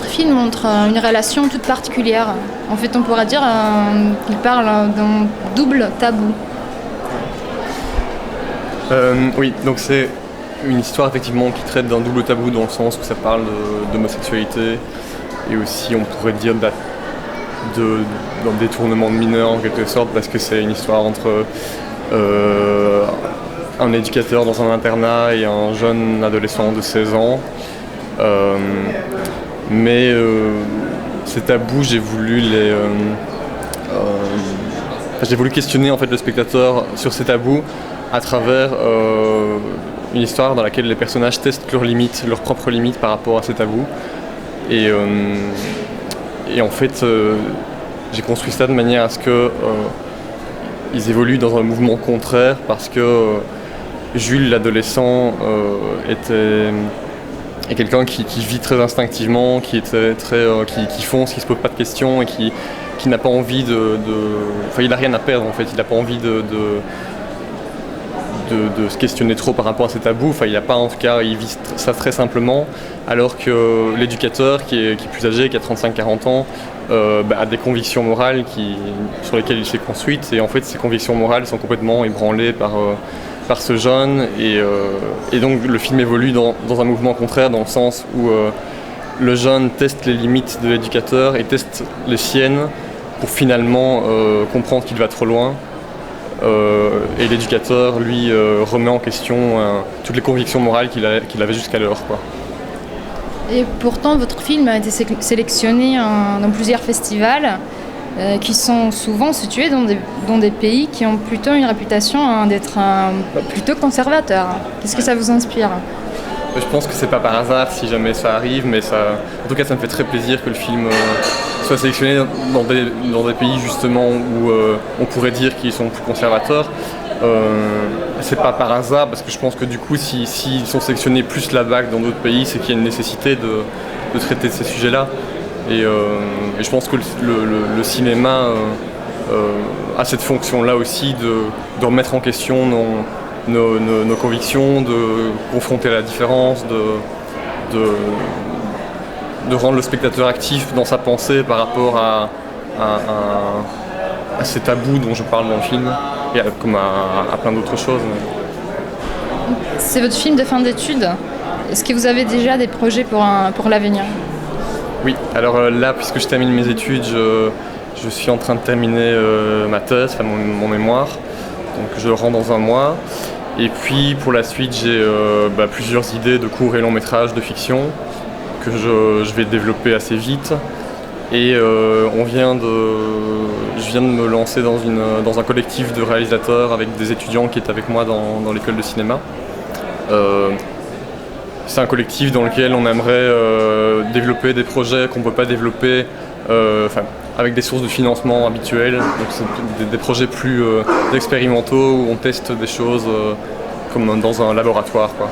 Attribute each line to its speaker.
Speaker 1: film montre une relation toute particulière. En fait, on pourrait dire qu'il parle d'un double tabou.
Speaker 2: Oui, donc c'est une histoire effectivement qui traite d'un double tabou dans le sens où ça parle d'homosexualité et aussi on pourrait dire d'un détournement de mineurs en quelque sorte parce que c'est une histoire entre un éducateur dans un internat et un jeune adolescent de 16 ans. Mais ces tabous, j'ai voulu questionner en fait le spectateur sur ces tabous à travers une histoire dans laquelle les personnages testent leurs limites, leurs propres limites par rapport à ces tabous. Et en fait, j'ai construit ça de manière à ce que ils évoluent dans un mouvement contraire parce que Jules, l'adolescent, est quelqu'un qui vit très instinctivement, qui fonce, qui se pose pas de questions et qui n'a pas envie enfin, il n'a rien à perdre en fait, il n'a pas envie de se questionner trop par rapport à ces tabous, enfin il n'a pas en tout cas, il vit ça très simplement, alors que l'éducateur qui est plus âgé, qui a 35-40 ans, a des convictions morales sur lesquelles il s'est construite et en fait ces convictions morales sont complètement ébranlées par ce jeune et donc le film évolue dans un mouvement contraire dans le sens où le jeune teste les limites de l'éducateur et teste les siennes pour finalement comprendre qu'il va trop loin et l'éducateur lui remet en question toutes les convictions morales qu'il avait jusqu'alors quoi.
Speaker 1: Et pourtant votre film a été sélectionné dans plusieurs festivals qui sont souvent situés dans des pays qui ont plutôt une réputation d'être plutôt conservateurs. Qu'est-ce que ça vous inspire ?
Speaker 2: Je pense que c'est pas par hasard si jamais ça arrive, mais en tout cas ça me fait très plaisir que le film soit sélectionné dans des pays justement où on pourrait dire qu'ils sont plus conservateurs. C'est pas par hasard parce que je pense que du coup s'ils sont sélectionnés plus là-bas que dans d'autres pays, c'est qu'il y a une nécessité de traiter de ces sujets-là. Et je pense que le cinéma a cette fonction-là aussi de remettre en question nos convictions, de confronter la différence, de rendre le spectateur actif dans sa pensée par rapport à ces tabous dont je parle dans le film, et comme à plein d'autres choses.
Speaker 1: C'est votre film de fin d'études. Est-ce que vous avez déjà des projets pour l'avenir ?
Speaker 2: Oui, alors là, puisque je termine mes études, je suis en train de terminer ma thèse, enfin mon mémoire, donc je le rends dans un mois. Et puis pour la suite, j'ai plusieurs idées de courts et longs métrages de fiction que je vais développer assez vite. Et je viens de me lancer dans un collectif de réalisateurs avec des étudiants qui étaient avec moi dans l'école de cinéma. C'est un collectif dans lequel on aimerait développer des projets qu'on ne peut pas développer avec des sources de financement habituelles. Donc c'est des projets plus expérimentaux où on teste des choses comme dans un laboratoire, quoi.